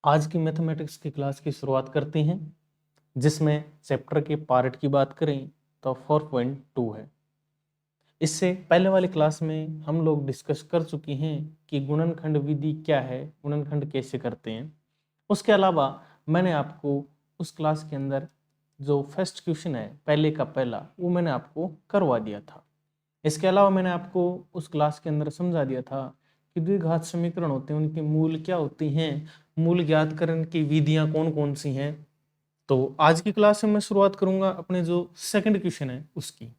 आज की मैथमेटिक्स की क्लास की शुरुआत करते हैं, जिसमें चैप्टर के पार्ट की बात करें तो 4.2 है। इससे पहले वाली क्लास में हम लोग डिस्कस कर चुके हैं कि गुणनखंड विधि क्या है, गुणनखंड कैसे करते हैं। उसके अलावा मैंने आपको उस क्लास के अंदर जो फर्स्ट क्वेश्चन है पहले का पहला, वो मैंने आपको करवा दिया था। इसके अलावा मैंने आपको उस क्लास के अंदर समझा दिया था कि द्विघात समीकरण होते हैं, उनके मूल क्या होते हैं, मूल ज्ञात करने की विधियां कौन कौन सी हैं। तो आज की क्लास में मैं शुरुआत करूंगा अपने जो सेकंड क्वेश्चन है उसकी।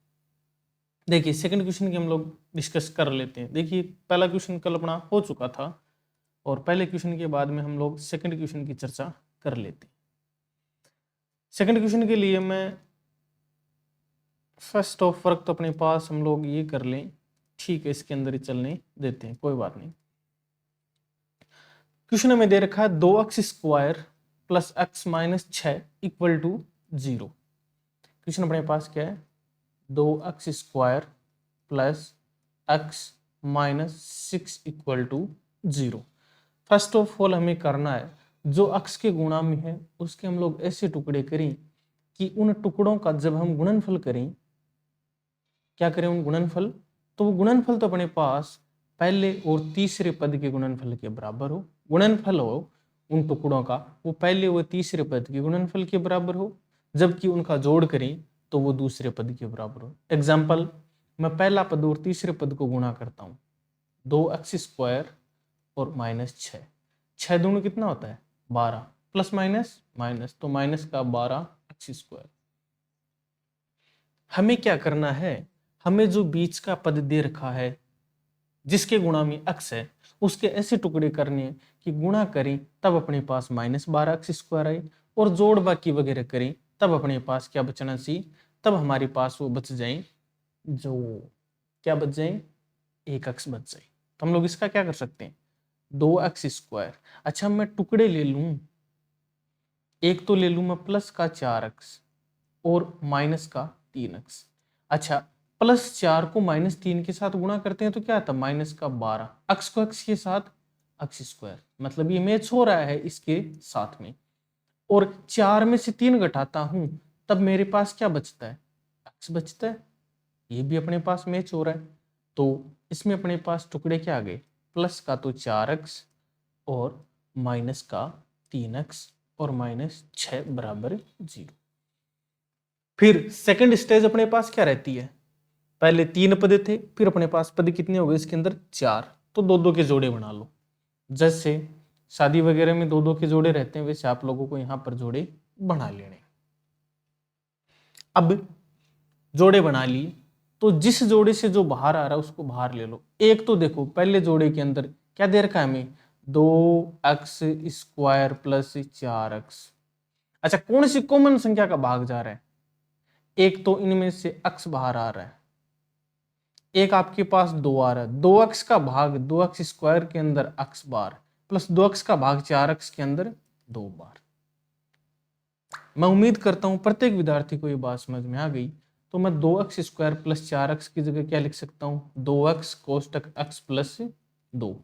देखिए सेकंड क्वेश्चन की हम लोग डिस्कस कर लेते हैं। देखिए पहला क्वेश्चन कल अपना हो चुका था और पहले क्वेश्चन के बाद में हम लोग सेकंड क्वेश्चन की चर्चा कर लेते हैं। सेकंड क्वेश्चन के लिए मैं फर्स्ट ऑफ वर्क तो अपने पास हम लोग ये कर लें, ठीक है, इसके अंदर ही चलने देते हैं, कोई बात नहीं। क्वेश्चन में दे रखा है 2x² plus x minus 6 equal to 0। Question अपने पास क्या है, 2x² plus x minus 6 equal to 0। First of all हमें करना है जो x के गुणा में है उसके हम लोग ऐसे टुकड़े करें कि उन टुकड़ों का जब हम गुणनफल करें, क्या करें उन गुणनफल, तो वो गुणनफल तो अपने पास पहले और तीसरे पद के गुणनफल के बराबर हो। गुणनफल हो उन टुकड़ों का वो पहले व तीसरे पद के गुणनफल के बराबर हो, जबकि उनका जोड़ करें तो वो दूसरे पद के बराबर हो। एग्जाम्पल, मैं पहला पद और तीसरे पद को गुणा करता हूँ, 2x² और माइनस 6, 6 दूनी कितना होता है 12, प्लस माइनस माइनस, तो माइनस का 12x²। हमें क्या करना है, हमें जो बीच का पद दे रखा है जिसके गुणा में x है उसके ऐसे टुकड़े करने हैं कि गुणा करें तब अपने पास -12x² आए और जोड़ बाकी वगैरह करें तब अपने पास क्या बचना चाहिए, तब हमारे पास वो बच जाए, जो क्या बच जाए, 1x बच जाए। तो हम लोग इसका क्या कर सकते हैं, 2x²। अच्छा मैं टुकड़े ले लूं, एक तो ले लूं मैं प्लस का 4x और माइनस का 3x। अच्छा +4 को -3 के साथ गुणा करते हैं तो क्या आता है -12, x को x के साथ x², मतलब ये मैच हो रहा है इसके साथ में। और 4 में से 3 घटाता हूं तब मेरे पास क्या बचता है, x बचता है, ये भी अपने पास मैच हो रहा है। तो इसमें अपने पास टुकड़े क्या आ गए, प्लस का तो 4x और माइनस का 3x और -6 बराबर 0। फिर सेकंड स्टेज अपने पास क्या रहती है, पहले 3 पद थे, फिर अपने पास पद कितने हो गए इसके अंदर 4, तो 2-2 के जोड़े बना लो। जैसे शादी वगैरह में 2-2 के जोड़े रहते हैं वैसे आप लोगों को यहां पर जोड़े बना लेने। अब जोड़े बना लिए तो जिस जोड़े से जो बाहर आ रहा है उसको बाहर ले लो। एक तो देखो पहले जोड़े के अंदर क्या दे रखा है हमें, 2x² प्लस 4x। अच्छा कौन सी कॉमन संख्या का भाग जा रहा है, एक तो इनमें से x बाहर आ रहा है, एक आपके पास 2 आ रहा है, 2x का भाग 2x² के अंदर x बार प्लस 2x का भाग 4x के अंदर 2 बार। मैं उम्मीद करता हूं प्रत्येक विद्यार्थी को ये बात समझ में आ गई। तो मैं 2x² प्लस 4x की जगह क्या लिख सकता हूं, 2x कोष्टक x प्लस 2।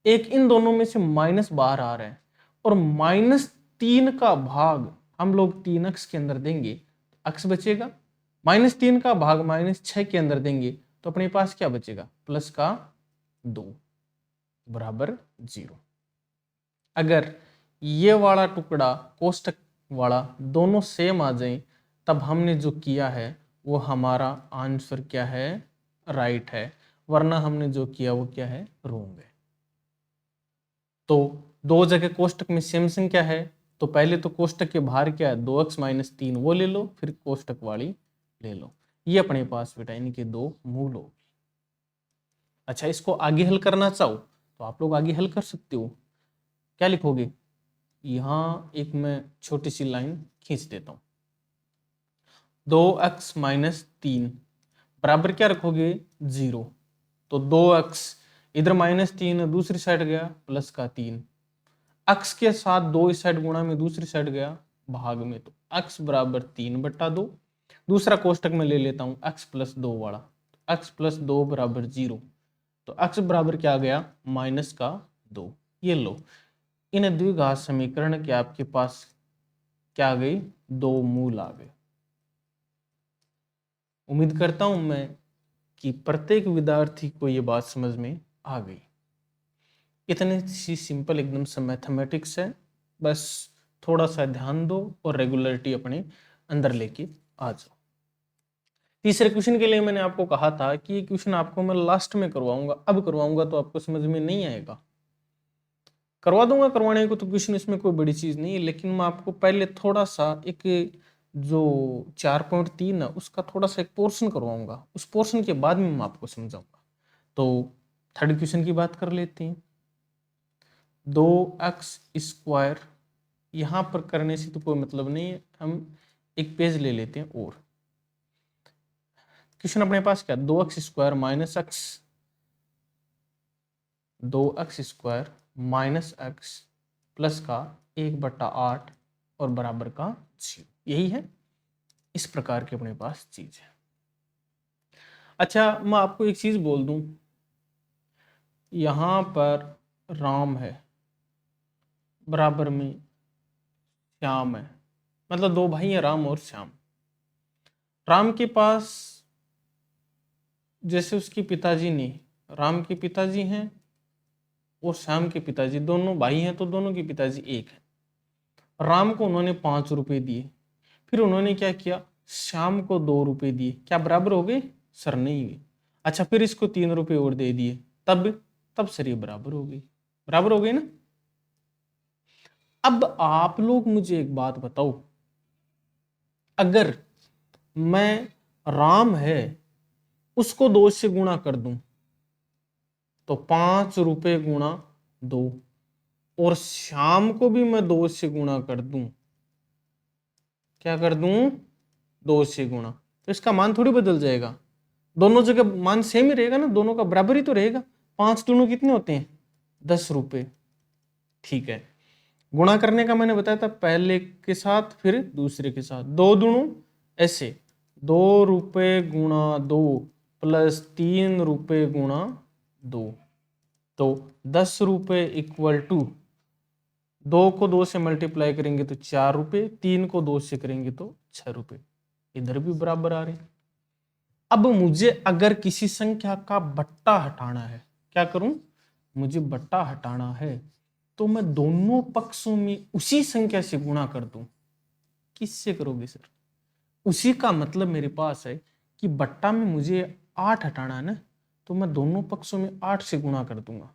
एक इन दोनों में से माइनस बाहर आ रहा है और -3 का भाग हम लोग 3x के अंदर देंगे, x बचेगा, -3 का भाग -6 के अंदर देंगे तो अपने पास क्या बचेगा, प्लस का 2 बराबर 0। अगर ये वाला टुकड़ा कोष्टक वाला दोनों सेम आ जाए तब हमने जो किया है वो हमारा आंसर क्या है, राइट है, वरना हमने जो किया वो क्या है, रॉन्ग है। तो दो जगह कोष्टक में सेम संख्या है तो पहले तो कोष्टक के बाहर क्या है 2x माइनस 3 वो ले लो, फिर कोष्टक वाली ले लो। ये अपने पास बेटा इनके दो मूल हो। अच्छा इसको आगे हल करना चाहो तो आप लोग आगे हल कर सकते हो। क्या लिखोगे, यहाँ एक मैं छोटी सी लाइन खींच देता हूँ, 2x माइनस 3 बराबर क्या रखोगे 0, तो 2x इधर -3 दूसरी साइड गया प्लस का 3, x के साथ 2 इस साइड गुणा में दूसरी साइड गया भाग में, तो x बराबर 3/2। दूसरा कोष्टक में ले लेता हूं x प्लस 2 वाला, x प्लस 2 बराबर 0, तो x बराबर क्या आ गया -2। ये लो इन द्विघात समीकरण के आपके पास क्या आ गई, दो मूल आ गए। उम्मीद करता हूं मैं कि प्रत्येक विद्यार्थी को ये बात समझ में आ गई। इतनी सी सिंपल एकदम से मैथमेटिक्स है, बस थोड़ा सा ध्यान दो और रेगुलरिटी अपने अंदर लेके आ जाओ। तीसरे क्वेश्चन के लिए मैंने आपको कहा था कि ये क्वेश्चन आपको मैं लास्ट में करवाऊंगा, अब करवाऊंगा तो आपको समझ में नहीं आएगा। करवा दूंगा करवाने को तो क्वेश्चन, इसमें कोई बड़ी चीज नहीं है, लेकिन मैं आपको पहले थोड़ा सा एक जो 4.3 है उसका थोड़ा सा एक पोर्शन करवाऊंगा, उस पोर्शन के बाद में मैं आपको समझाऊंगा। तो थर्ड क्वेश्चन की बात कर लेते हैं। 2x², यहां पर करने से तो कोई मतलब नहीं है, हम एक पेज ले लेते हैं और क्वेश्चन अपने पास क्या, 2x² minus x, 2x² minus x plus का 1/8 और बराबर का 0, यही है। इस प्रकार की अपने पास चीज है। अच्छा मैं आपको एक चीज बोल दूं, यहां पर राम है, बराबर में श्याम है, मतलब दो भाई हैं राम और श्याम। राम के पास जैसे उसके पिताजी ने, राम के पिताजी हैं और श्याम के पिताजी, दोनों भाई हैं तो दोनों के पिताजी एक है। राम को उन्होंने 5 रुपए दिए, फिर उन्होंने क्या किया, श्याम को 2 रुपए दिए, क्या बराबर हो गए सर, नहीं हुए। अच्छा फिर इसको 3 रुपए और दे दिए, तब तब सर ये बराबर हो गई, बराबर हो गई ना। अब आप लोग मुझे एक बात बताओ, अगर मैं राम है उसको 2 से गुणा कर दूं तो 5 रुपए गुणा 2, और श्याम को भी मैं 2 से गुणा कर दूं, क्या कर दूं, 2 से गुणा, तो इसका मान थोड़ी बदल जाएगा, दोनों जगह मान सेम ही रहेगा ना, दोनों का बराबर ही तो रहेगा। 5 दोनों कितने होते हैं, 10 रुपए। ठीक है, गुणा करने का मैंने बताया था, पहले के साथ फिर दूसरे के साथ, 2 दूणों ऐसे, 2 रुपए गुणा 2 प्लस 3 रुपए गुणा 2, तो 10 रुपए इक्वल टू 2 को 2 से मल्टीप्लाई करेंगे तो 4 रुपए, 3 को 2 से करेंगे तो 6 रुपए, इधर भी बराबर आ रहे हैं। अब मुझे अगर किसी संख्या का बट्टा हटाना है, क्या करूं, मुझे बट्टा हटाना है तो मैं दोनों पक्षों में उसी संख्या से गुणा कर दूं। किससे करोगे सर, उसी का मतलब मेरे पास है कि बट्टा में मुझे 8 हटाना है ना, तो मैं दोनों पक्षों में 8 से गुणा कर दूंगा।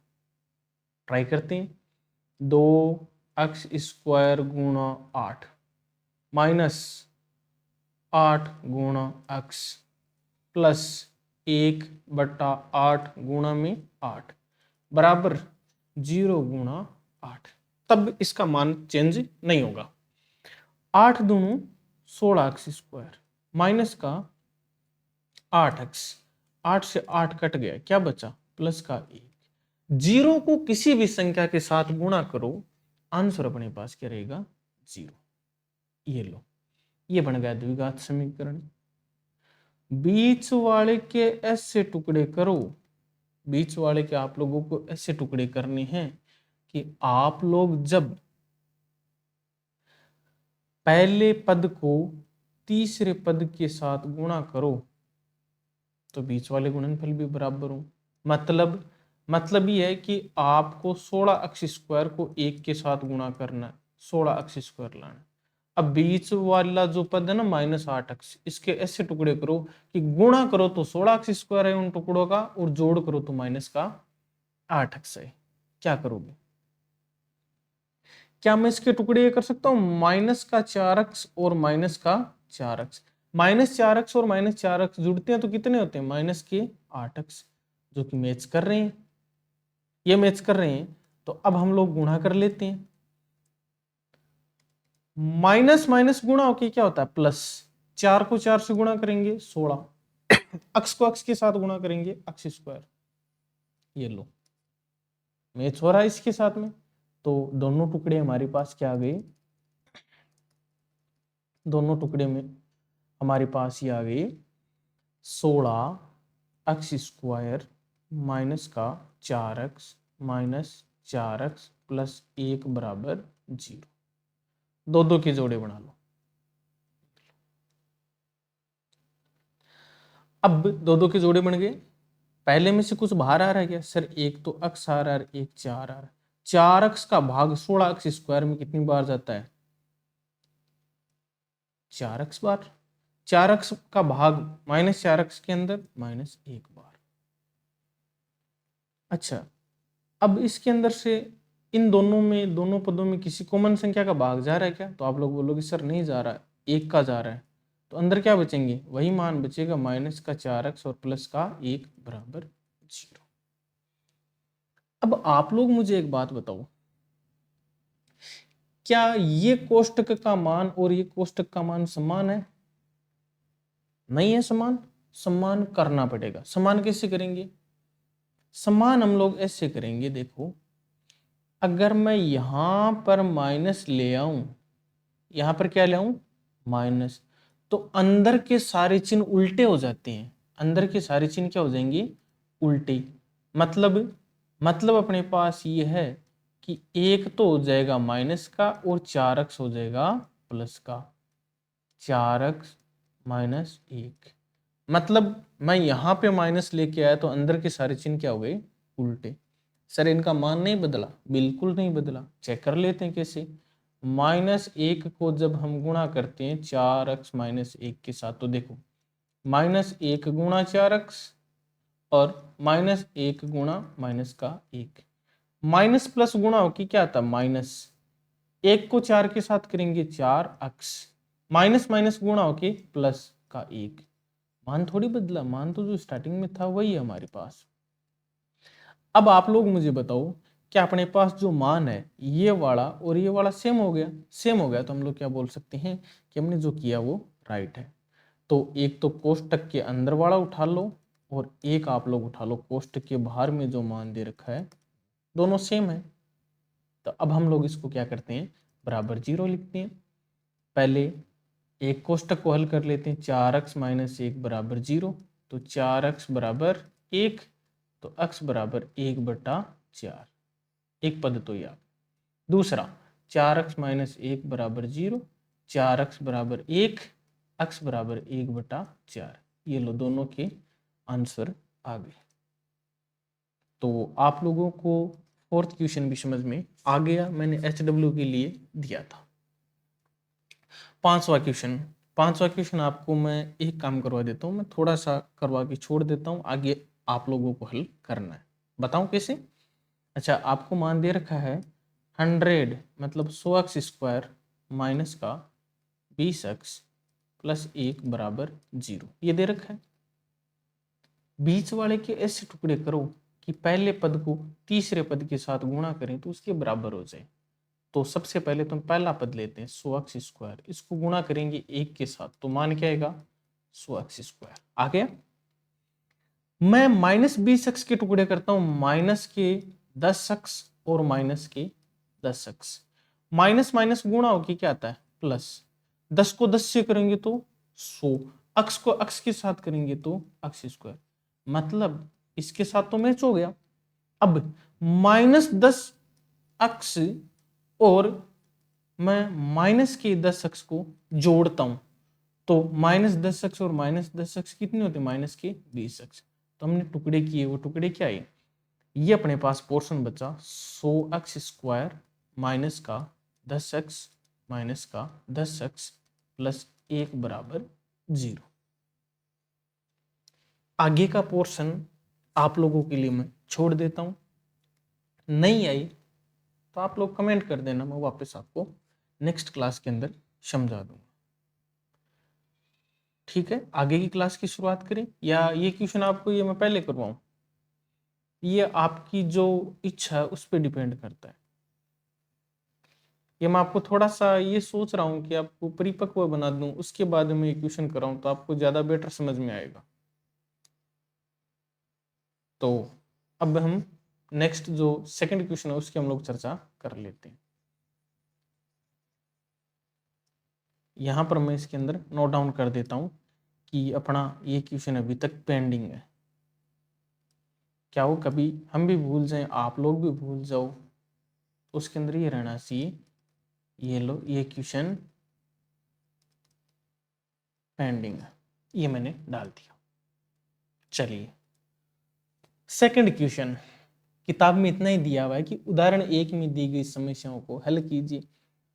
ट्राई करते हैं, 2x² गुणा 8 माइनस 8 गुणा x प्लस 1/8 गुणा में 8 बराबर 0 गुणा 8, तब इसका मान चेंज नहीं होगा। 8 दूणों 16x² माइनस का 8x, 8 से 8 कट गया, क्या बचा, प्लस का 1। जीरो को किसी भी संख्या के साथ गुणा करो, आंसर अपने पास क्या रहेगा, 0। ये लो, ये बन गया द्विघात समीकरण। बीच वाले के ऐसे टुकड़े करो, बीच वाले के आप लोगों को ऐसे टुकड़े करने हैं कि आप लोग जब पहले पद को तीसरे पद के साथ गुणा करो तो बीच वाले गुणनफल भी बराबर हो। मतलब ये है कि आपको 16x² को 1 के साथ गुणा करना है, 16x² लाना। अब बीच वाला जो पद है ना -8x, इसके ऐसे टुकड़े करो कि गुणा करो तो 16x² है उन टुकड़ों का, और जोड़ करो तो माइनस का 8x है। क्या करोगे, क्या मैं इसके टुकड़े ये कर सकता हूं, माइनस का 4x और माइनस का 4x, -4x और -4x जुड़ते हैं तो कितने होते हैं, माइनस के 8x, जो कि मैच कर रहे हैं, ये मैच कर रहे हैं। तो अब हम लोग गुणा कर लेते हैं, माइनस माइनस गुणा होके क्या होता है प्लस, 4 को 4 से गुणा करेंगे 16, x को x के साथ गुणा करेंगे x², ये लो मैच हो रहा है इसके साथ में। तो दोनों टुकड़े हमारे पास क्या आ गए, दोनों टुकड़े में हमारे पास ये आ गए 16x² माइनस का 4x माइनस 4x प्लस 1 बराबर 0। दो दो के जोड़े बना लो। अब दो दो के जोड़े बन गए। पहले में से कुछ बाहर आ रहा है क्या सर? एक तो अक्स आ रहा है, एक 4 आ रहा है। 4 अक्स का भाग 16 अक्स स्क्वायर में कितनी बार जाता है? 4 अक्स बार। 4 अक्स का भाग -4 अक्स के अंदर -1 बार। अच्छा, अब इसके अंदर से इन दोनों में, दोनों पदों में किसी कॉमन संख्या का भाग जा रहा है क्या? तो आप लोग बोलोगे सर नहीं जा रहा है, 1 का जा रहा है। तो अंदर क्या बचेंगे? वही मान बचेगा, माइनस का 4 अक्स और प्लस का 1 बराबर 0। अब आप लोग मुझे एक बात बताओ, क्या ये कोष्टक का मान और ये कोष्टक का मान समान है? नहीं है समान। समान करना पड़ेगा। समान कैसे करेंगे? समान हम लोग ऐसे करेंगे, देखो, अगर मैं यहां पर माइनस ले आऊं, यहां पर क्या ले आऊं? माइनस, तो अंदर के सारे चिन्ह उल्टे हो जाते हैं। अंदर के सारे चिन्ह क्या हो जाएंगे? उल्टे। मतलब अपने पास ये है कि एक तो हो जाएगा माइनस का और 4 अक्स हो जाएगा प्लस का। 4 अक्स -1, मतलब मैं यहां पे माइनस लेके आया तो अंदर के सारे चिन्ह क्या हो गए? उल्टे। सर इनका मान नहीं बदला? बिल्कुल नहीं बदला। चेक कर लेते हैं कैसे। -1 को जब हम गुणा करते हैं 4 अक्स -1 के साथ, तो देखो, -1 गुणा 4 अक्स और -1 गुणा माइनस का 1। माइनस प्लस गुणा होगी क्या आता? माइनस। 1 को 4 के साथ करेंगे 4 अक्स, माइनस माइनस गुणा होके प्लस का 1। मान थोड़ी बदला, मान तो जो स्टार्टिंग में था वही है हमारे पास। अब आप लोग मुझे बताओ, क्या अपने पास जो मान है ये वाला और ये वाला सेम हो गया? सेम हो गया तो हम लोग क्या बोल सकते हैं कि हमने जो किया वो राइट है। तो एक तो कोष्टक के अंदर वाला उठा लो और एक आप लोग उठा लो कोष्टक के बाहर में जो मान दे रखा है, दोनों सेम है। तो अब हम लोग इसको क्या करते हैं? बराबर 0 लिखते हैं। पहले एक कोष्टक को हल कर लेते हैं। 4 अक्स -1 बराबर 0, तो 4 अक्स बराबर 1, तो अक्स बराबर 1/4, एक पद तो याद। दूसरा, 4 अक्स -1 बराबर 0, 4 अक्स बराबर 1, अक्स बराबर 1/4। ये लो, दोनों के आंसर आ गए। तो आप लोगों को फोर्थ क्वेश्चन भी समझ में आ गया, मैंने HW के लिए दिया था। पांचवा क्वेश्चन आपको मैं एक काम करवा देता हूँ, मैं थोड़ा सा करवा के छोड़ देता हूँ, आगे आप लोगों को हल करना है। बताऊं कैसे? अच्छा, आपको मान दे रखा है 100, मतलब 100 अक्स स्क्वायर माइनस का 20 अक्स प्लस 1 बराबर 0, ये दे रखा है। बीच वाले के ऐसे टुकड़े करो कि पहले पद को तीसरे पद के साथ गुणा करें तो उसके बराबर हो जाए। तो सबसे पहले तो हम पहला पद लेते हैं 100 अक्स स्क्वायर, इसको गुणा करेंगे 1 के साथ तो मान क्या आएगा? 100 अक्स स्क्वायर आ गया। मैं -20 अक्स के टुकड़े करता हूं, माइनस के 10 अक्स और माइनस के 10 अक्स। माइनस माइनस गुणा होके क्या आता है? प्लस। 10 को 10 से करेंगे तो 100, अक्स को अक्स के साथ करेंगे तो अक्स स्क्वायर, मतलब इसके साथ तो मैच हो गया। अब -10 अक्स और मैं माइनस के 10 अक्स को जोड़ता हूं तो -10 अक्स और -10 अक्स कितने होते हैं? माइनस के 20 अक्स। तो हमने टुकड़े किए, वो टुकड़े क्या आए? ये अपने पास पोर्शन बचा 100 अक्स स्क्वायर माइनस का 10 अक्स माइनस का 10 अक्स प्लस 1 बराबर 0। आगे का पोर्शन आप लोगों के लिए मैं छोड़ देता हूं, नहीं आई तो आप लोग कमेंट कर देना, मैं वापस आपको नेक्स्ट क्लास के अंदर समझा दूंगा। ठीक है, आगे की क्लास की शुरुआत करें या ये क्वेश्चन आपको ये मैं पहले करवाऊं? ये आपकी जो इच्छा है उस पर डिपेंड करता है। ये मैं आपको थोड़ा सा ये सोच रहा हूं कि आपको परिपक्व बना दूं, उसके बाद में ये क्वेश्चन कराऊं तो आपको ज्यादा बेटर समझ में आएगा। तो अब हम नेक्स्ट जो सेकंड क्वेश्चन है उसकी हम लोग चर्चा कर लेते हैं। यहां पर मैं इसके अंदर नोट डाउन कर देता हूं कि अपना ये क्वेश्चन अभी तक पेंडिंग है। क्या वो कभी हम भी भूल जाएं, आप लोग भी भूल जाओ, तो उसके अंदर ये रहना चाहिए। ये लो, ये क्वेश्चन पेंडिंग है, ये मैंने डाल दिया। चलिए सेकंड क्वेश्चन, किताब में इतना ही दिया हुआ है कि उदाहरण 1 में दी गई समस्याओं को हल कीजिए।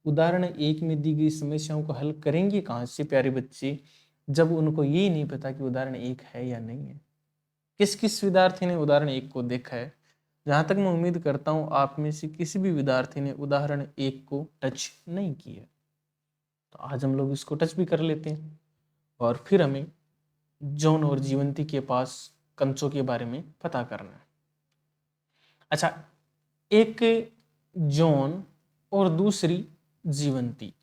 उदाहरण 1 में दी गई समस्याओं को हल करेंगे कहाँ से प्यारे बच्चे, जब उनको ये नहीं पता कि उदाहरण 1 है या नहीं है। किस किस विद्यार्थी ने उदाहरण 1 को देखा है? जहां तक मैं उम्मीद करता हूं आप में से किसी भी विद्यार्थी ने उदाहरण 1 को टच नहीं किया। तो आज हम लोग इसको टच भी कर लेते हैं और फिर हमें जॉन और जीवंती के पास कंचों के बारे में पता करना है। अच्छा, एक जॉन और दूसरी जीवंती,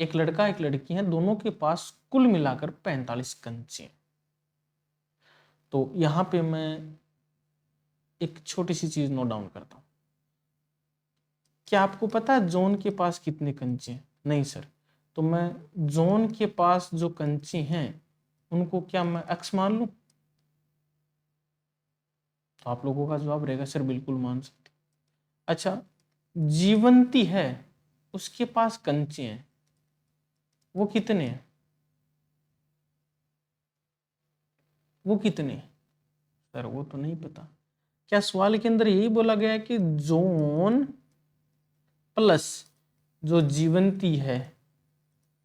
एक लड़का एक लड़की हैं, दोनों के पास कुल मिलाकर 45 कंचे हैं। तो यहां पे मैं एक छोटी सी चीज नोट डाउन करता हूं। क्या आपको पता है जॉन के पास कितने कंचे हैं? नहीं सर। तो मैं जॉन के पास जो कंचे हैं उनको क्या मैं x मान लूं? तो आप लोगों का जवाब रहेगा सर बिल्कुल मान सकते। अच्छा, जीवंती है, उसके पास कंचे हैं, वो कितने हैं? वो कितने हैं? सर वो तो नहीं पता। क्या सवाल के अंदर यही बोला गया है कि जॉन प्लस जो जीवंती है,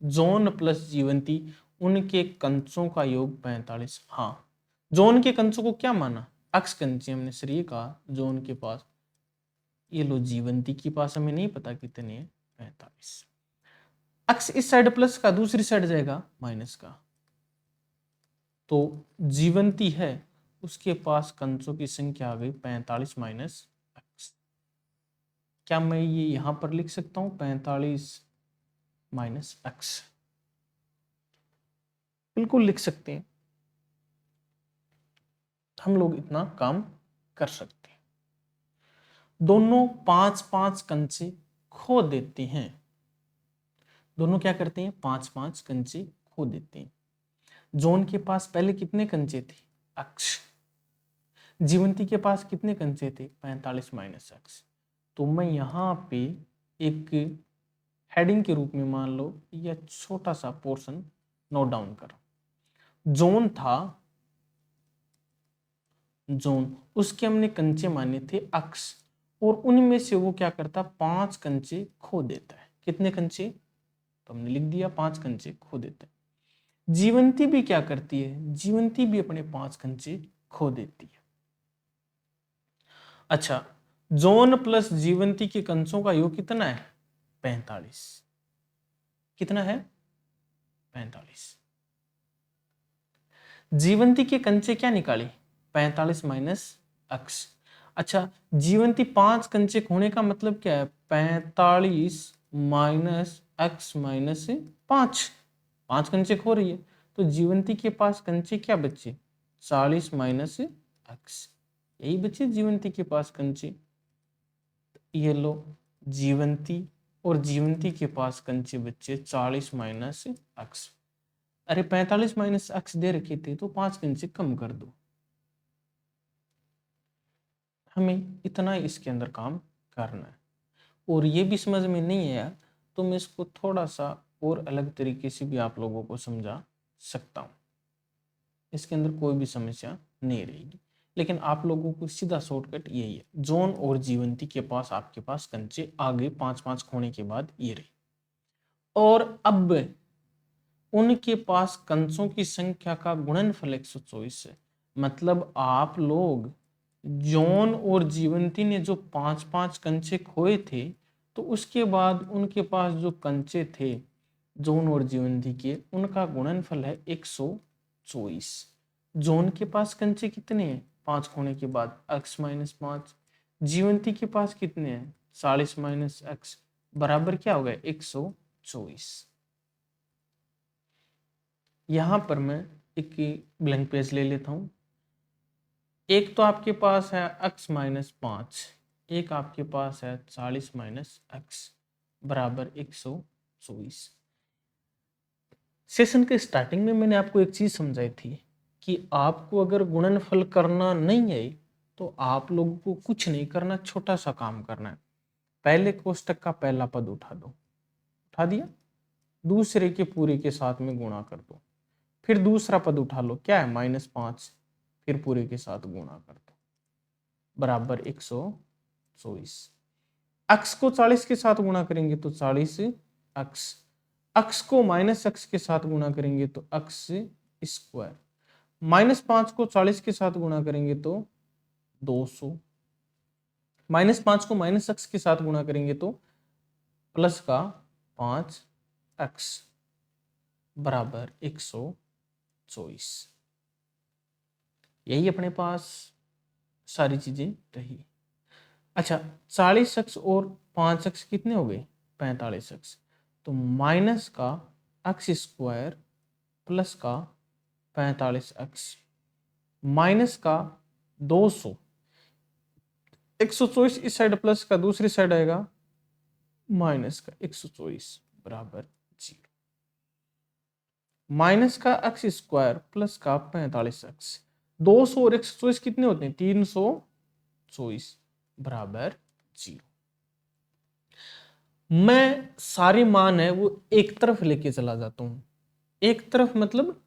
जॉन प्लस जीवंती, उनके कंचों का योग 45? हाँ, जॉन के कंचों को क्या माना? अक्स कंचे हमने सर ये कहा जॉन के पास। ये लो, जीवंती के पास हमें नहीं पता कितने हैं, 45। अक्स इस साइड प्लस का, दूसरी साइड जाएगा माइनस का। तो जीवंती है, उसके पास कंचों की संख्या आ गई 45 माइनस एक्स। क्या मैं ये यहां पर लिख सकता हूं 45 माइनस एक्स? बिल्कुल लिख सकते हैं, हम लोग इतना काम कर सकते हैं। दोनों 5-5 कंचे खो देते हैं। दोनों क्या करते हैं? 5-5 कंचे खो देते हैं। जॉन के पास पहले कितने कंचे थे? एक्स। जीवंती के पास कितने कंचे थे? 45 माइनस एक्स। तो मैं यहाँ पे एक हेडिंग के रूप में मान लो या छोटा सा पोर्शन नोट डाउन कर। जॉन था, जॉन, उसके हमने कंचे माने थे एक्स, और उनमें से वो क्या करता? 5 कंचे खो देता है। कितने कंचे? तो हमने लिख दिया 5 कंचे खो देता है। जीवंती भी क्या करती है? जीवंती भी अपने 5 कंचे खो देती है। अच्छा, जॉन प्लस जीवंती के कंचों का योग कितना है? 45। कितना है? 45। जीवंती के कंचे क्या निकाले? 45 माइनस एक्स। अच्छा, जीवंती 5 कंचे खोने का मतलब क्या है? 45 माइनस एक्स माइनस 5। 5 कंचे खो रही है, तो जीवंती के पास कंचे क्या बचे? 40 माइनस एक्स। यही बचे जीवंती के पास कंचे। ये लो, जीवंती और जीवंती के पास कंचे बच्चे 40 माइनस एक्स। अरे 45 माइनस एक्स दे रखे थे तो 5 कंचे कम कर दो। हमें इतना ही इसके अंदर काम करना है। और ये भी समझ में नहीं आया तो मैं इसको थोड़ा सा और अलग तरीके से भी आप लोगों को समझा सकता हूँ। इसके अंदर कोई भी समस्या नहीं रहेगी, लेकिन आप लोगों को सीधा शॉर्टकट यही है। जॉन और जीवंती के पास आपके पास कंचे आगे 5-5 खोने के बाद ये रही, और अब उनके पास कंचों की संख्या का गुणनफल 124 है। मतलब आप लोग, जॉन और जीवंती ने जो 5-5 कंचे खोए थे, तो उसके बाद उनके पास जो कंचे थे जॉन और जीवंती के, उनका गुणनफल है 124। जॉन के पास कंचे कितने हैं 5 खोने के बाद? x minus 5। जीवंती के पास कितने हैं? 40 माइनस एक्स, बराबर क्या हो गया? 124। यहां पर मैं एक ब्लैंक पेज ले लेता हूं। एक तो आपके पास है x माइनस 5, एक आपके पास है 40 माइनस एक्स बराबर 124। सेशन के स्टार्टिंग में मैंने आपको एक चीज समझाई थी कि आपको अगर गुणनफल करना नहीं है तो आप लोगों को कुछ नहीं करना, छोटा सा काम करना है। पहले कोष्टक का पहला पद उठा दो, उठा दिया, दूसरे के पूरे के साथ में गुणा कर दो, फिर दूसरा पद उठा लो, क्या है -5, फिर पूरे के साथ गुणा कर दो, बराबर 124। अक्स को 40 के साथ गुणा करेंगे तो 40 अक्स, अक्स को -x के साथ गुणा करेंगे तो अक्स स्क्वायर, -5 को 40 के साथ गुणा करेंगे तो 200, -5 को -x के साथ गुणा करेंगे तो प्लस का 5x बराबर 124। यही अपने पास सारी चीजें रही। अच्छा, 40x और 5x कितने हो गए 45x, तो माइनस का x स्क्वायर प्लस का 45x माइनस का 200, 124 इस साइड प्लस का दूसरी साइड आएगा माइनस का 124 बराबर 0, माइनस का x स्क्वायर प्लस का 45x, 200 और 124 कितने होते हैं 324 बराबर 0। मैं सारे मान है वो एक तरफ लेके चला जाता हूं, एक तरफ मतलब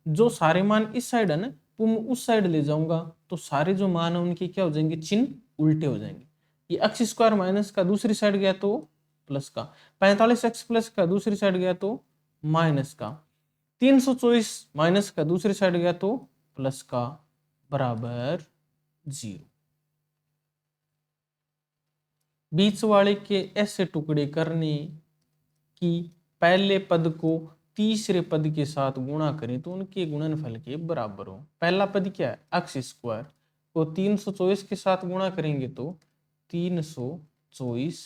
जो सारे मान इस साइड है ना वो मैं उस साइड ले जाऊंगा, तो सारे जो मान है उनके क्या हो जाएंगे, चिन्ह उल्टे हो जाएंगे। ये x स्क्वायर माइनस का दूसरी साइड गया तो प्लस का, 45x प्लस का दूसरी साइड गया तो माइनस का, 324 माइनस का दूसरी साइड गया तो प्लस का बराबर 0। बीच वाले के ऐसे टुकड़े करने कि पहले पद को तीसरे पद के साथ गुणा करें तो उनके गुणनफल के बराबर हो। पहला पद क्या है x स्क्वायर को 324 के साथ गुणा करेंगे तो 324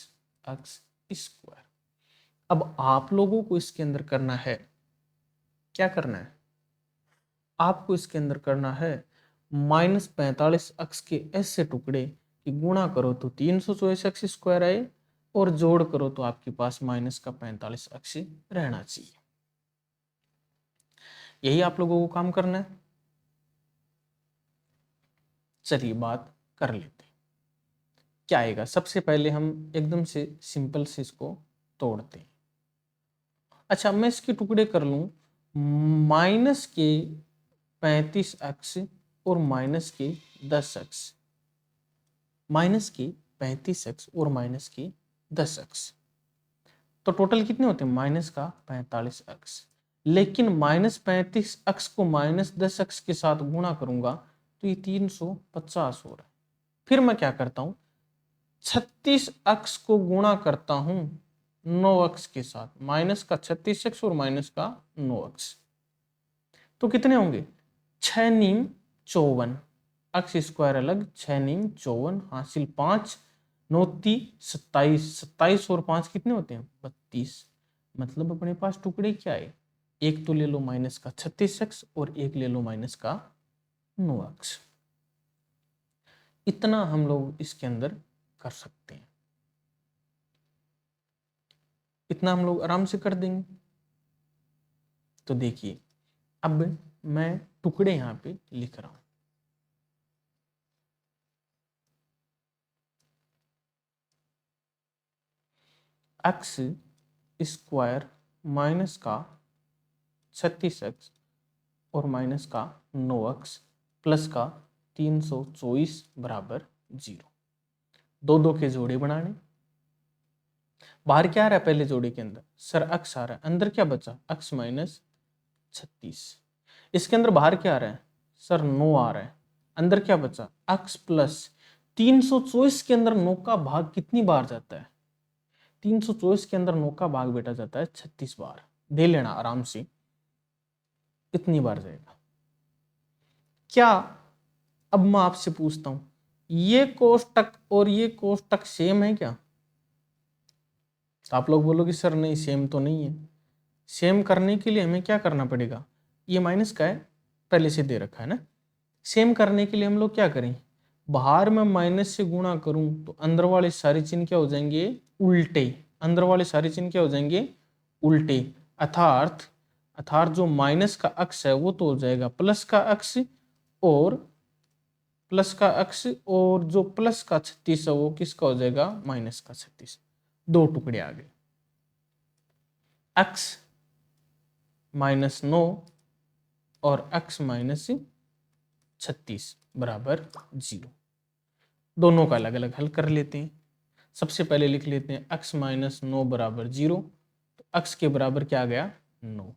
x स्क्वायर। अब आप लोगों को इसके अंदर करना है, क्या करना है आपको इसके अंदर करना है -45x के ऐसे टुकड़े कि गुणा करो तो 324 x स्क्वायर आए और जोड़ करो तो आपके पास माइनस का 45x रहना चाहिए। यही आप लोगों को काम करना है। चलिए बात कर लेते हैं क्या आएगा। सबसे पहले हम एकदम से सिंपल से इसको तोड़ते हैं। अच्छा, मैं इसके टुकड़े कर लूं माइनस के 35x और माइनस के 10x, माइनस के 35x और माइनस के 10x, तो टोटल कितने होते हैं माइनस का 45x। लेकिन -35x को -10x के साथ गुणा करूंगा तो ये 350 हो रहा है। फिर मैं क्या करता हूं 36x को गुणा करता हूं 9x के साथ, माइनस का 36x और माइनस का 9x, तो कितने होंगे 6 नीम 54, x स्क्वायर अलग 6 नीम 54 हासिल 5 9 27, 27 और 5 कितने होते हैं 32। मतलब अपने पास टुकड़े क्या है, एक तो ले लो माइनस का 36x और एक ले लो माइनस का 9x। इतना हम लोग इसके अंदर कर सकते हैं, इतना हम लोग आराम से कर देंगे। तो देखिए अब मैं टुकड़े यहां पे लिख रहा हूं, एक्स स्क्वायर माइनस का 36x और माइनस का 9x प्लस का 324 बराबर 0। दो दो के जोड़े बनाने, बाहर क्या आ रहा है पहले जोड़े के अंदर सर x आ रहा है, अंदर क्या बचा x माइनस 36, इसके अंदर बाहर क्या आ रहा है सर 9 आ रहा है, अंदर क्या बचा x प्लस 324 के अंदर 9 का भाग कितनी बार जाता है, 324 के अंदर 9 का भाग बेटा जाता है 36 बार, दे लेना आराम से, इतनी बार जाएगा। क्या अब मैं आपसे पूछता हूं ये कोष्टक और ये कोष्टक सेम है क्या, तो आप लोग बोलोगे सर नहीं सेम तो नहीं है। सेम करने के लिए हमें क्या करना पड़ेगा, ये माइनस का है पहले से दे रखा है ना, सेम करने के लिए हम लोग क्या करें बाहर में माइनस से गुणा करूं तो अंदर वाले सारे चिन्ह क्या हो जाएंगे उल्टे, अंदर वाले सारे चिन्ह क्या हो जाएंगे उल्टे, अर्थात जो माइनस का अक्ष है वो तो हो जाएगा प्लस का अक्ष और प्लस का x, और जो प्लस का 36 है वो किसका हो जाएगा, माइनस का 36। दो टुकड़े आ गए, x -9 और x -36 बराबर 0। दोनों का अलग अलग हल कर लेते हैं। सबसे पहले लिख लेते हैं x -9 बराबर 0, तो x के बराबर क्या आ गया, 9।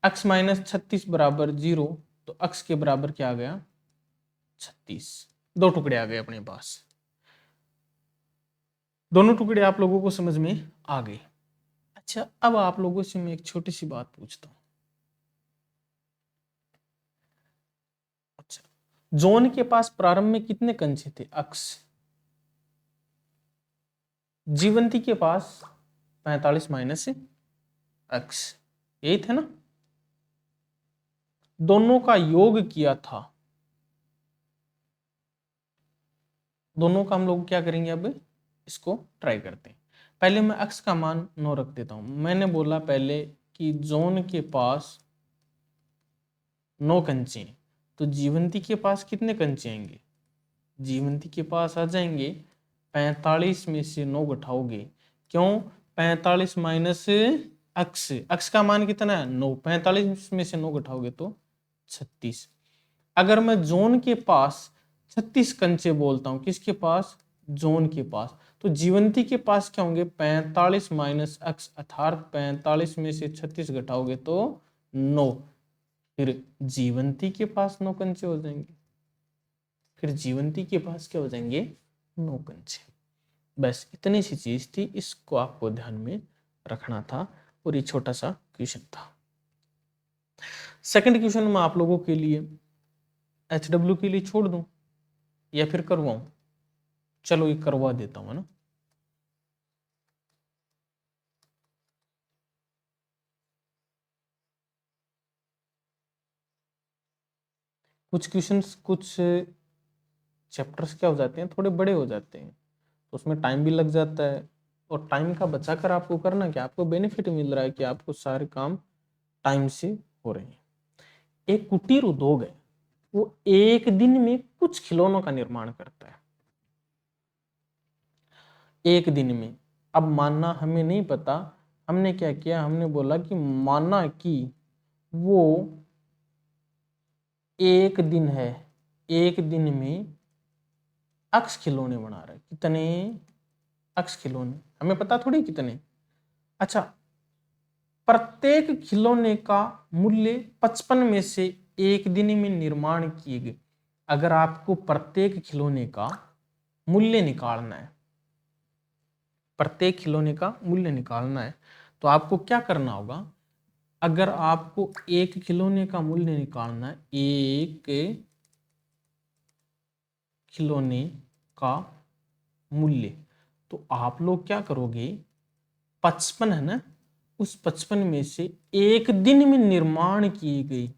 x -36 बराबर 0, तो x के बराबर क्या आ गया, 36। दो टुकड़े आ गए अपने पास। दोनों टुकड़े आप लोगों को समझ में आ गए। अच्छा, अब आप लोगों से मैं एक छोटी सी बात पूछता हूं। अच्छा, जॉन के पास प्रारंभ में कितने कंचे थे, x। जीवंती के पास 45 माइनस x, यही थे ना। दोनों का योग किया था। दोनों का हम लोग क्या करेंगे, अब इसको ट्राई करते हैं। पहले मैं x का मान 9 रख देता हूं। मैंने बोला पहले कि जॉन के पास 9 कंचे हैं, तो जीवंती के पास कितने कंचे आएंगे, जीवंती के पास आ जाएंगे 45 में से 9 घटाओगे, क्यों, 45 माइनस x, x का मान कितना है 9, 45 में से 9 घटाओगे तो 36। अगर मैं जॉन के पास 36 कंचे बोलता हूं, किसके पास, जॉन के पास, तो जीवंती के पास क्या होंगे 45 माइनस x, अर्थात 45 में से 36 घटाओगे तो 9। फिर जीवंती के पास 9 कंचे हो जाएंगे, फिर जीवंती के पास क्या हो जाएंगे, 9 कंचे। बस इतनी सी चीज थी, इसको आपको ध्यान में रखना था, और ये छोटा सा क्वेश्चन था। सेकंड क्वेश्चन में आप लोगों के लिए HW के लिए छोड़ दूं या फिर करवाऊं, चलो ये करवा देता हूं, है ना। कुछ क्वेश्चंस, कुछ चैप्टर्स क्या हो जाते हैं, थोड़े बड़े हो जाते हैं, तो उसमें टाइम भी लग जाता है। और टाइम का बचाकर आपको करना क्या, आपको बेनिफिट मिल रहा है कि आपको सारे काम टाइम से हो रहे हैं। एक कुटीर उद्योग है, वो एक दिन में कुछ खिलौनों का निर्माण करता है, एक दिन में। अब मानना हमें नहीं पता, हमने क्या किया, हमने बोला कि माना कि वो एक दिन है, एक दिन में x खिलौने बना रहा है। कितने x खिलौने, हमें पता थोड़ी कितने। अच्छा, प्रत्येक खिलौने का मूल्य 55 में से एक दिन में निर्माण किए गए। अगर आपको प्रत्येक खिलौने का मूल्य निकालना है, प्रत्येक खिलौने का मूल्य निकालना है, तो आपको क्या करना होगा। अगर आपको एक खिलौने का मूल्य निकालना है, एक खिलौने का मूल्य, तो आप लोग क्या करोगे, 55 है ना, उस 55 में से एक दिन में निर्माण किए गए,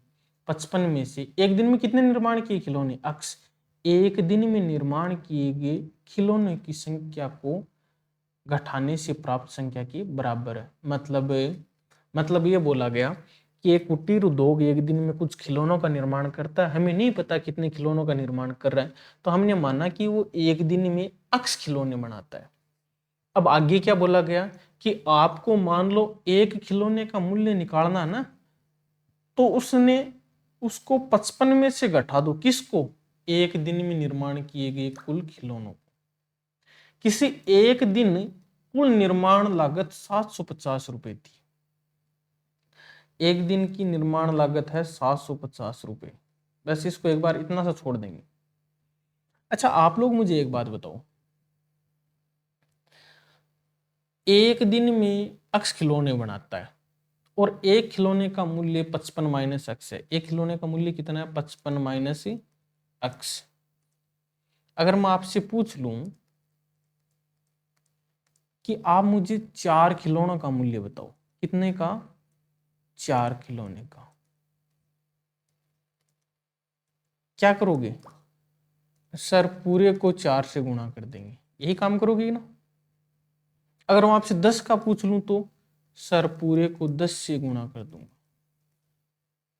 55 में से एक दिन में कितने निर्माण किए खिलौने, x, एक दिन में निर्माण किए गए खिलौने की संख्या को घटाने से प्राप्त संख्या के बराबर है। मतलब ये बोला गया कि एक कुटीर उद्योग एक दिन में कुछ खिलौनों का निर्माण करता है, हमें नहीं पता कितने खिलौनों का निर्माण कर रहा है, तो हमने माना कि वो एक दिन में x खिलौने बनाता है। अब आगे क्या बोला गया कि आपको मान लो एक खिलौने का मूल्य निकालना ना, तो उसने उसको 55 में से घटा दो, किसको, एक दिन में निर्माण किए गए कुल खिलौनों को। किसी एक दिन कुल निर्माण लागत 750 रुपए थी, एक दिन की निर्माण लागत है 750 रुपए। बस इसको एक बार इतना सा छोड़ देंगे। अच्छा, आप लोग मुझे एक बात बताओ, एक दिन में x खिलौने बनाता है और एक खिलौने का मूल्य 55 माइनस x है। एक खिलौने का मूल्य कितना है, 55 माइनस x। अगर मैं आपसे पूछ लूं कि आप मुझे 4 खिलौनों का मूल्य बताओ, कितने का, 4 खिलौने का, क्या करोगे, सर पूरे को 4 से गुणा कर देंगे, यही काम करोगे ना। अगर मैं आपसे 10 का पूछ लूं तो सर पूरे को 10 से गुणा कर दूंगा।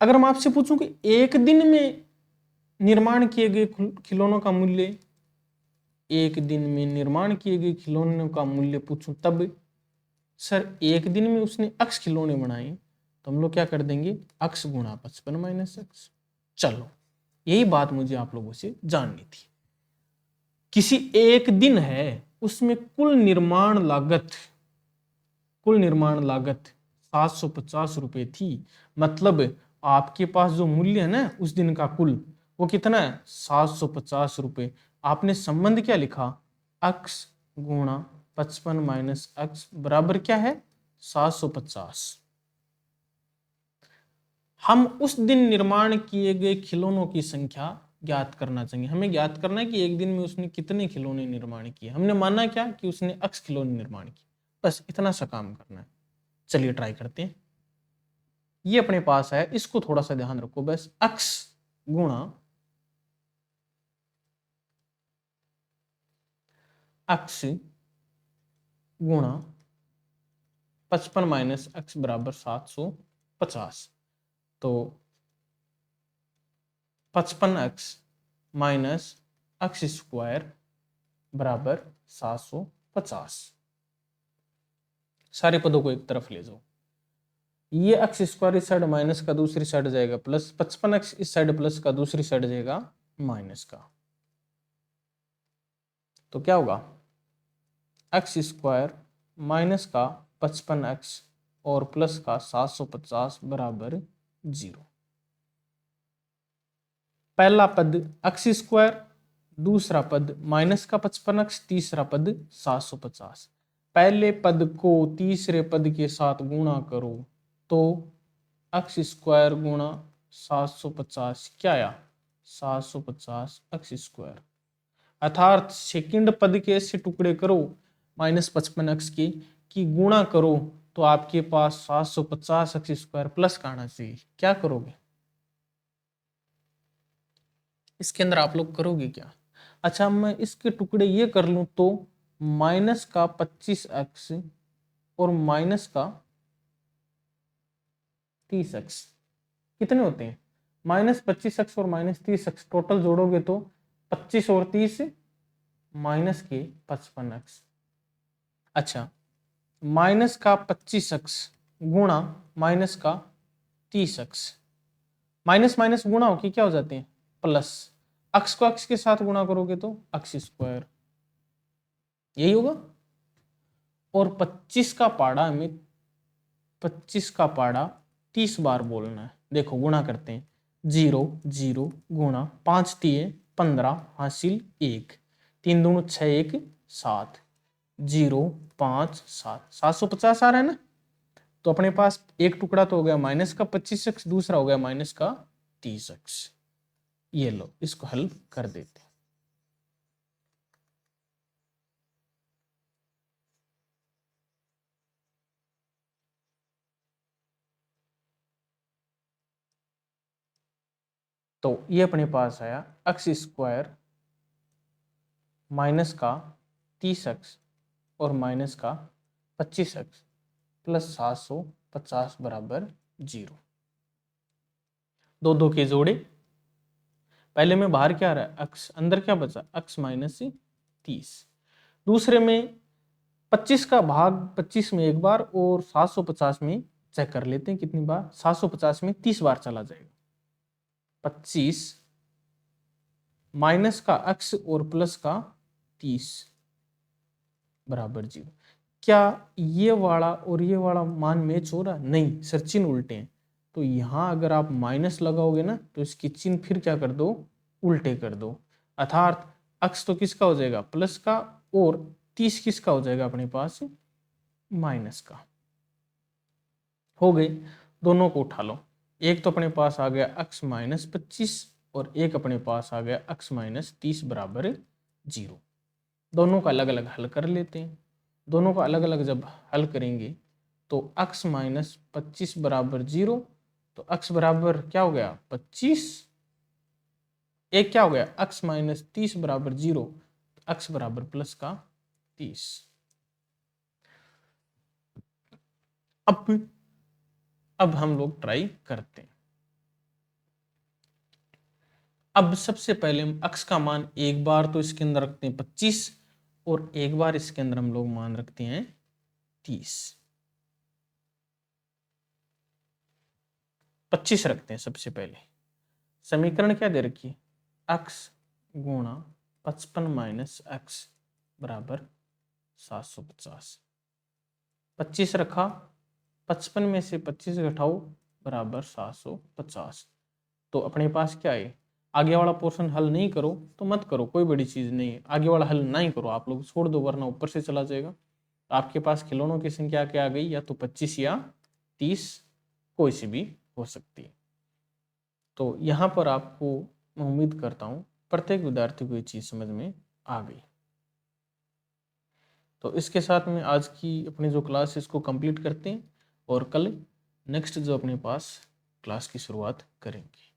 अगर मैं आपसे पूछूं कि एक दिन में निर्माण किए गए खिलौनों का मूल्य, एक दिन में निर्माण किए गए खिलौनों का मूल्य पूछूं तब, सर एक दिन में उसने x खिलौने बनाए, तो हम लोग क्या कर देंगे, x गुणा 55 माइनस x। चलो यही बात मुझे आप लोगों से जाननी थी। किसी एक दिन है, उसमें कुल निर्माण लागत 750 रुपए थी। मतलब आपके पास जो मूल्य है ना उस दिन का कुल, वो कितना है, 750 रुपए। आपने संबंध क्या लिखा, x गुणा 55 माइनस x बराबर क्या है, 750। हम उस दिन निर्माण किए गए खिलौनों की संख्या ज्ञात करना चाहिए। हमें ज्ञात करना है कि एक दिन में उसने कितने खिलौने निर्माण किए। हमने माना क्या कि उसने x खिलौने निर्माण किए, बस इतना सा काम करना है। चलिए ट्राई करते हैं। ये अपने पास है, इसको थोड़ा सा ध्यान रखो बस, x गुणा x गुणा 55 माइनस x बराबर 750। तो 55x माइनस x स्क्वायर बराबर 750। सारे पदों को एक तरफ ले जाओ। ये x स्क्वायर इस साइड माइनस का, दूसरी साइड जाएगा प्लस, 55x इस साइड प्लस का, दूसरी साइड जाएगा माइनस का। तो क्या होगा, x स्क्वायर माइनस का 55x और प्लस का 750 बराबर 0। पहला पद x स्क्वायर, दूसरा पद माइनस का 55x, तीसरा पद 750। पहले पद को तीसरे पद के साथ गुणा करो तो x स्क्वायर गुणा 750 क्या आया, 750 x स्क्वायर। अर्थात सेकंड पद के ऐसे टुकड़े करो माइनस 55x के, कि गुणा करो तो आपके पास 750 x स्क्वायर प्लस का आना चाहिए। क्या करोगे इसके अंदर, आप लोग करोगे क्या। अच्छा मैं इसके टुकड़े ये कर लूं तो माइनस का 25x और माइनस का 30x कितने होते हैं, माइनस 25x और माइनस 30x, टोटल जोड़ोगे तो 25 और 30 माइनस के 55x। अच्छा माइनस का 25x गुणा माइनस का 30x, माइनस माइनस गुणा होके क्या हो जाते हैं प्लस, x को x के साथ गुणा करोगे तो x स्क्वायर, यही होगा। और 25 का पाड़ा हमें 25 का पाड़ा 30 बार बोलना है। देखो गुणा करते हैं, 0 0 गुणा 5 तिये 15 हासिल 1, 3 दूनी 6 1 7, 0 5 7, 750 आ रहा है ना। तो अपने पास एक टुकड़ा तो हो गया माइनस का 25x, दूसरा हो गया माइनस का 30x। ये लो इसको हल कर देते हैं। तो ये अपने पास आया x स्क्वायर माइनस का 30x और माइनस का 25x प्लस 750 बराबर 0। दो दो के जोड़े, पहले में बाहर क्या आ रहा है x, अंदर क्या बचा x माइनस 30। दूसरे में 25 का भाग 25 में एक बार और 750 में चेक कर लेते हैं कितनी बार, 750 में 30 बार चला जाएगा। 25 माइनस का x और प्लस का 30 बराबर 0। क्या ये वाला और ये वाला मान मैच हो रहा है, नहीं सर चिन्ह उल्टे हैं। तो यहां अगर आप माइनस लगाओगे ना तो इसकी चिन्ह फिर क्या कर दो, उल्टे कर दो। अर्थात x तो किसका हो जाएगा प्लस का, और 30 किसका हो जाएगा अपने पास माइनस का। हो गई, दोनों को उठा लो। एक तो अपने पास आ गया x माइनस 25 और एक अपने पास आ गया x माइनस 30 बराबर 0। दोनों का अलग अलग हल कर लेते हैं। दोनों का अलग अलग जब हल करेंगे तो x माइनस 25 बराबर 0, तो x बराबर क्या हो गया 25, एक क्या हो गया x माइनस 30 बराबर 0, x बराबर प्लस का 30। अब हम लोग ट्राई करते हैं। अब सबसे पहले हम x का मान एक बार तो इसके अंदर रखते हैं 25 और एक बार इसके अंदर हम लोग मान रखते हैं 30। 25 रखते हैं सबसे पहले। समीकरण क्या दे रखी है, x गुणा 55 माइनस एक्स बराबर 750। 25 रखा, 55 में से 25 घटाओ बराबर 750। तो अपने पास क्या है, आगे वाला पोर्शन हल नहीं करो तो मत करो, कोई बड़ी चीज नहीं है, आगे वाला हल नहीं करो आप लोग, छोड़ दो वरना ऊपर से चला जाएगा। तो आपके पास खिलौनों की संख्या क्या आ गई, या तो 25 या 30, कोई सी भी हो सकती है। तो यहाँ पर आपको मैं उम्मीद करता हूँ प्रत्येक विद्यार्थी को ये चीज समझ में आ गई। तो इसके साथ में आज की अपनी जो क्लास है इसको कंप्लीट करते हैं और कल नेक्स्ट जो अपने पास क्लास की शुरुआत करेंगे।